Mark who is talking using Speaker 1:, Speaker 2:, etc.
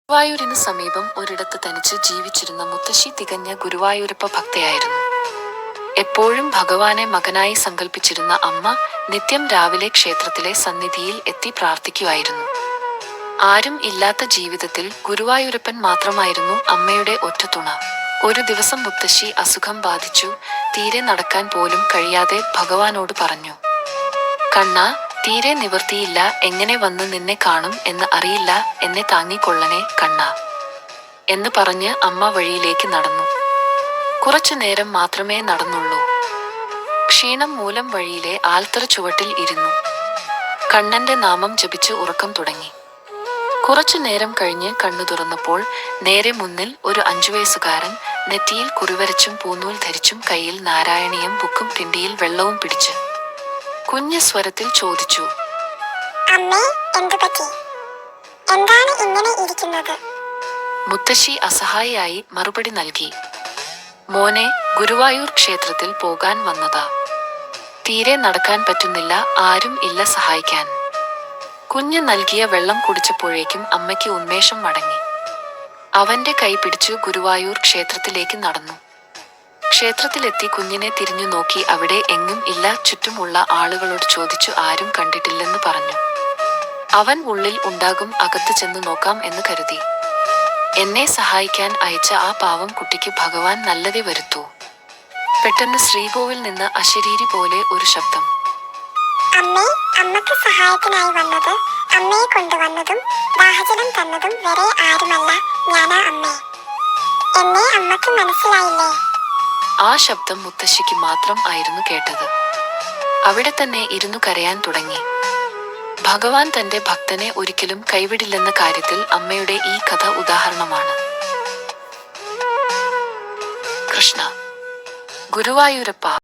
Speaker 1: ഗുരുവായൂരിന് സമീപം ഒരിടത്ത് തനിച്ച് ജീവിച്ചിരുന്ന മുത്തശ്ശി തികഞ്ഞ ഗുരുവായൂരപ്പ ഭക്തയായിരുന്നു. എപ്പോഴും ഭഗവാനെ മകനായി സങ്കല്പിച്ചിരുന്ന അമ്മ നിത്യം രാവിലെ ക്ഷേത്രത്തിലെ സന്നിധിയിൽ എത്തി പ്രാർത്ഥിക്കുമായിരുന്നു. ആരും ഇല്ലാത്ത ജീവിതത്തിൽ ഗുരുവായൂരപ്പൻ മാത്രമായിരുന്നു അമ്മയുടെ ഒറ്റത്തുണ. ഒരു ദിവസം മുത്തശ്ശി അസുഖം ബാധിച്ചു. തീരെ നടക്കാൻ പോലും കഴിയാതെ ഭഗവാനോട് പറഞ്ഞു, "കണ്ണാ, തീരെ നിവൃത്തിയില്ല, എങ്ങനെ വന്ന് നിന്നെ കാണും എന്ന് അറിയില്ല, എന്നെ താങ്ങിക്കൊള്ളണേ കണ്ണാ" എന്ന് പറഞ്ഞ് അമ്മ വഴിയിലേക്ക് നടന്നു. കുറച്ചു നേരം മാത്രമേ നടന്നുള്ളൂ. ക്ഷീണം മൂലം വഴിയിലെ ആൽത്തറ ചുവട്ടിൽ ഇരുന്നു. കണ്ണന്റെ നാമം ജപിച്ച് ഉറക്കം തുടങ്ങി. കുറച്ചു നേരം കഴിഞ്ഞ് കണ്ണു തുറന്നപ്പോൾ നേരെ മുന്നിൽ ഒരു 5 വയസ്സുകാരൻ, നെറ്റിയിൽ കുറിവരച്ചും പൂനൂൽ ധരിച്ചും കയ്യിൽ നാരായണീയം ബുക്കും പിണ്ടിയിൽ വെള്ളവും പിടിച്ച് കുഞ്ഞു സ്വരത്തിൽ ചോദിച്ചു,
Speaker 2: "അമ്മേ, എന്തു പറ്റി? എന്താണ് ഇങ്ങനെ ഇരിക്കുന്നത്?"
Speaker 1: മുത്തശ്ശി അസഹായിയായി മറുപടി നൽകി, "മോനെ, ഗുരുവായൂർ ക്ഷേത്രത്തിൽ പോകാൻ വന്നതാ. തീരെ നടക്കാൻ പറ്റുന്നില്ല, ആരും ഇല്ല സഹായിക്കാൻ." കുഞ്ഞ് നൽകിയ വെള്ളം കുടിച്ചപ്പോഴേക്കും അമ്മയ്ക്ക് ഉന്മേഷം മടങ്ങി. അവന്റെ കൈ പിടിച്ചു ഗുരുവായൂർ ക്ഷേത്രത്തിലേക്ക് നടന്നു. ക്ഷേത്രത്തിലെത്തി കുഞ്ഞിനെ തിരിഞ്ഞു നോക്കി അവിടെ എങ്ങും ഇല്ല. ചുറ്റുമുള്ള ആളുകളോട് ചോദിച്ചു, ആരും കണ്ടിട്ടില്ലെന്ന് പറഞ്ഞു. അവൻ ഉള്ളിൽ ഉണ്ടാകും, അകത്ത് ചെന്ന് നോക്കാം എന്ന് കരുതി. എന്നെ സഹായിക്കാൻ അയച്ച ആ പാവം കുട്ടിക്ക് ഭഗവാൻ നല്ലതേ വരുത്തൂ. പെട്ടെന്ന് ശ്രീകോവിൽ നിന്ന് അശരീരി പോലെ ഒരു ശബ്ദം.
Speaker 2: "അമ്മേ, അമ്മക്ക് സഹായത്തിനായി വന്നത്, അമ്മയെ കൊണ്ടുവന്നതും ദാഹജലം തന്നതും വരെ ആരുമല്ല, ഞാനാ അമ്മേ. എന്നെ അമ്മക്ക് മനസ്സിലായില്ലേ?"
Speaker 1: ആ ശബ്ദം മുത്തശ്ശിക്ക് മാത്രം ആയിരുന്നു കേട്ടത്. അവിടെ തന്നെ ഇരുന്നു കരയാൻ തുടങ്ങി. ഭഗവാൻ തന്റെ ഭക്തനെ ഒരിക്കലും കൈവിടില്ലെന്ന കാര്യത്തിൽ അമ്മയുടെ ഈ കഥ ഉദാഹരണമാണ്. കൃഷ്ണ, ഗുരുവായൂരപ്പ.